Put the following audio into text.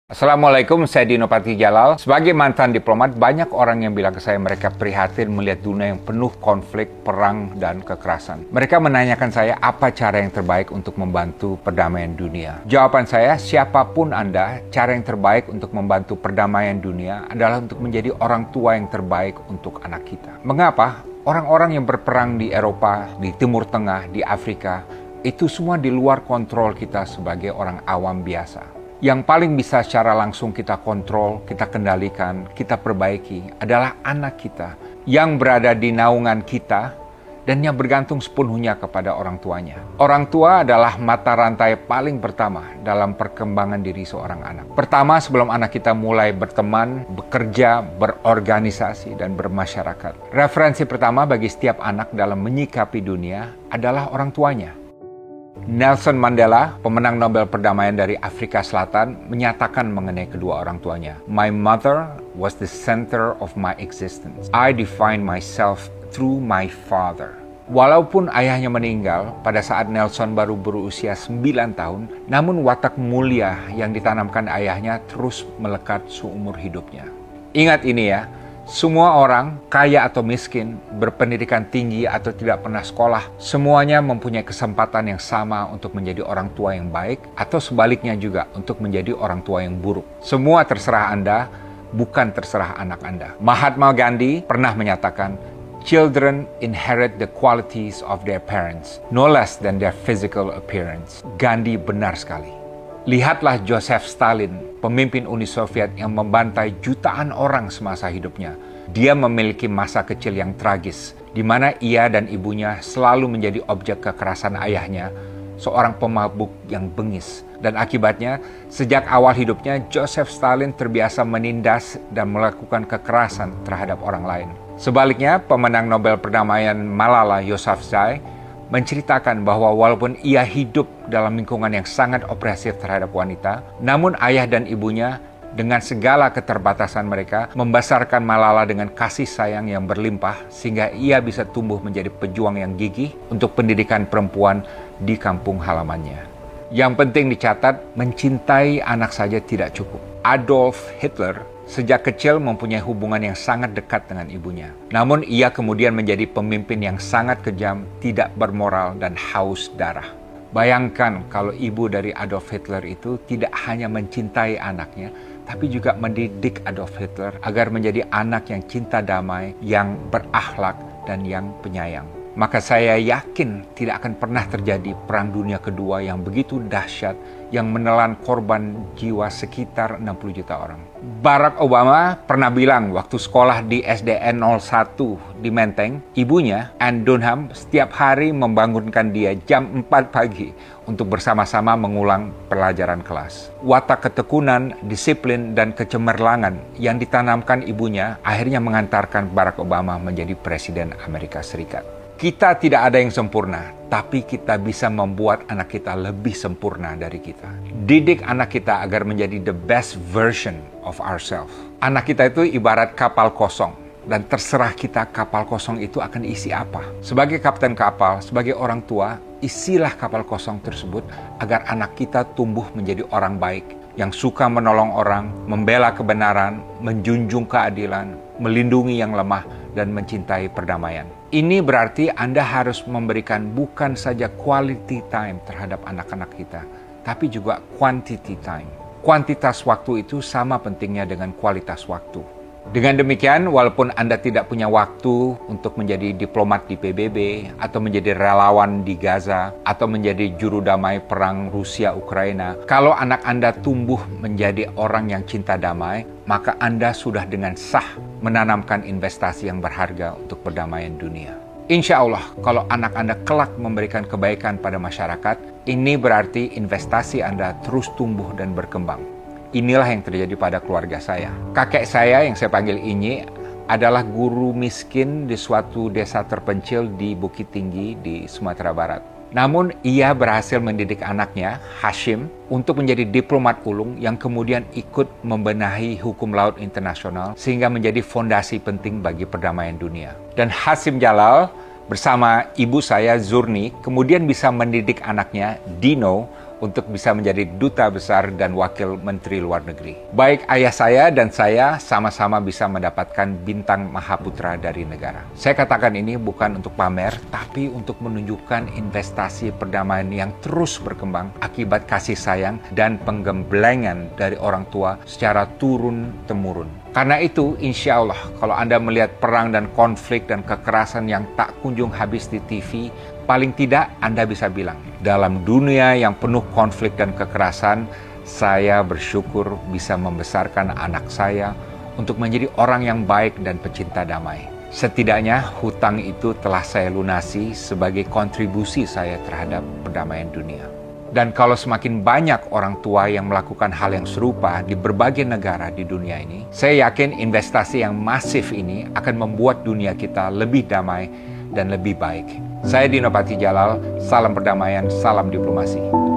Assalamualaikum, saya Dino Patijala. Sebagai mantan diplomat, banyak orang yang bilang ke saya mereka prihatin melihat dunia yang penuh konflik, perang, dan kekerasan. Mereka menanyakan saya apa cara yang terbaik untuk membantu perdamaian dunia. Jawaban saya, siapapun Anda, cara yang terbaik untuk membantu perdamaian dunia adalah untuk menjadi orang tua yang terbaik untuk anak kita. Mengapa? Orang-orang yang berperang di Eropa, di Timur Tengah, di Afrika, itu semua di luar kontrol kita sebagai orang awam biasa. Yang paling bisa secara langsung kita kontrol, kita kendalikan, kita perbaiki adalah anak kita yang berada di naungan kita dan yang bergantung sepenuhnya kepada orang tuanya. Orang tua adalah mata rantai paling pertama dalam perkembangan diri seorang anak. Pertama, sebelum anak kita mulai berteman, bekerja, berorganisasi, dan bermasyarakat. Referensi pertama bagi setiap anak dalam menyikapi dunia adalah orang tuanya. Nelson Mandela, pemenang Nobel Perdamaian dari Afrika Selatan, menyatakan mengenai kedua orang tuanya. My mother was the center of my existence. I defined myself through my father. Walaupun ayahnya meninggal pada saat Nelson baru berusia 9 tahun, namun watak mulia yang ditanamkan ayahnya terus melekat seumur hidupnya. Ingat ini ya. Semua orang, kaya atau miskin, berpendidikan tinggi atau tidak pernah sekolah, semuanya mempunyai kesempatan yang sama untuk menjadi orang tua yang baik atau sebaliknya juga untuk menjadi orang tua yang buruk. Semua terserah Anda, bukan terserah anak Anda. Mahatma Gandhi pernah menyatakan, "Children inherit the qualities of their parents, no less than their physical appearance." Gandhi benar sekali. Lihatlah Joseph Stalin, pemimpin Uni Soviet yang membantai jutaan orang semasa hidupnya. Dia memiliki masa kecil yang tragis, di mana ia dan ibunya selalu menjadi objek kekerasan ayahnya, seorang pemabuk yang bengis. Dan akibatnya, sejak awal hidupnya, Joseph Stalin terbiasa menindas dan melakukan kekerasan terhadap orang lain. Sebaliknya, pemenang Nobel Perdamaian Malala Yousafzai menceritakan bahwa walaupun ia hidup dalam lingkungan yang sangat opresif terhadap wanita, namun ayah dan ibunya dengan segala keterbatasan mereka membesarkan Malala dengan kasih sayang yang berlimpah sehingga ia bisa tumbuh menjadi pejuang yang gigih untuk pendidikan perempuan di kampung halamannya. Yang penting dicatat, mencintai anak saja tidak cukup. Adolf Hitler sejak kecil mempunyai hubungan yang sangat dekat dengan ibunya. Namun ia kemudian menjadi pemimpin yang sangat kejam, tidak bermoral, dan haus darah. Bayangkan kalau ibu dari Adolf Hitler itu tidak hanya mencintai anaknya, tapi juga mendidik Adolf Hitler agar menjadi anak yang cinta damai, yang berakhlak, dan yang penyayang. Maka saya yakin tidak akan pernah terjadi Perang Dunia Kedua yang begitu dahsyat yang menelan korban jiwa sekitar 60 juta orang. Barack Obama pernah bilang waktu sekolah di SDN 01 di Menteng, ibunya, Ann Dunham, setiap hari membangunkan dia jam 4 pagi untuk bersama-sama mengulang pelajaran kelas. Watak ketekunan, disiplin, dan kecemerlangan yang ditanamkan ibunya akhirnya mengantarkan Barack Obama menjadi Presiden Amerika Serikat. Kita tidak ada yang sempurna, tapi kita bisa membuat anak kita lebih sempurna dari kita. Didik anak kita agar menjadi the best version of ourselves. Anak kita itu ibarat kapal kosong, dan terserah kita kapal kosong itu akan isi apa. Sebagai kapten kapal, sebagai orang tua, isilah kapal kosong tersebut agar anak kita tumbuh menjadi orang baik, yang suka menolong orang, membela kebenaran, menjunjung keadilan, melindungi yang lemah, dan mencintai perdamaian. Ini berarti Anda harus memberikan bukan saja quality time terhadap anak-anak kita, tapi juga quantity time. Kuantitas waktu itu sama pentingnya dengan kualitas waktu. Dengan demikian, walaupun Anda tidak punya waktu untuk menjadi diplomat di PBB, atau menjadi relawan di Gaza, atau menjadi juru damai perang Rusia-Ukraina, kalau anak Anda tumbuh menjadi orang yang cinta damai, maka Anda sudah dengan sah menanamkan investasi yang berharga untuk perdamaian dunia. Insya Allah, kalau anak Anda kelak memberikan kebaikan pada masyarakat, ini berarti investasi Anda terus tumbuh dan berkembang. Inilah yang terjadi pada keluarga saya. Kakek saya yang saya panggil Inyi adalah guru miskin di suatu desa terpencil di Bukit Tinggi di Sumatera Barat. Namun ia berhasil mendidik anaknya, Hashim, untuk menjadi diplomat ulung yang kemudian ikut membenahi hukum laut internasional sehingga menjadi fondasi penting bagi perdamaian dunia. Dan Hasim Jalal bersama ibu saya Zurni kemudian bisa mendidik anaknya Dino untuk bisa menjadi duta besar dan wakil menteri luar negeri. Baik ayah saya dan saya sama-sama bisa mendapatkan bintang Mahaputra dari negara. Saya katakan ini bukan untuk pamer, tapi untuk menunjukkan investasi perdamaian yang terus berkembang akibat kasih sayang dan penggemblengan dari orang tua secara turun-temurun. Karena itu, insya Allah, kalau Anda melihat perang dan konflik dan kekerasan yang tak kunjung habis di TV, paling tidak Anda bisa bilang, dalam dunia yang penuh konflik dan kekerasan, saya bersyukur bisa membesarkan anak saya untuk menjadi orang yang baik dan pecinta damai. Setidaknya hutang itu telah saya lunasi sebagai kontribusi saya terhadap perdamaian dunia. Dan kalau semakin banyak orang tua yang melakukan hal yang serupa di berbagai negara di dunia ini, saya yakin investasi yang masif ini akan membuat dunia kita lebih damai dan lebih baik. Saya Dino Patijalal, salam perdamaian, salam diplomasi.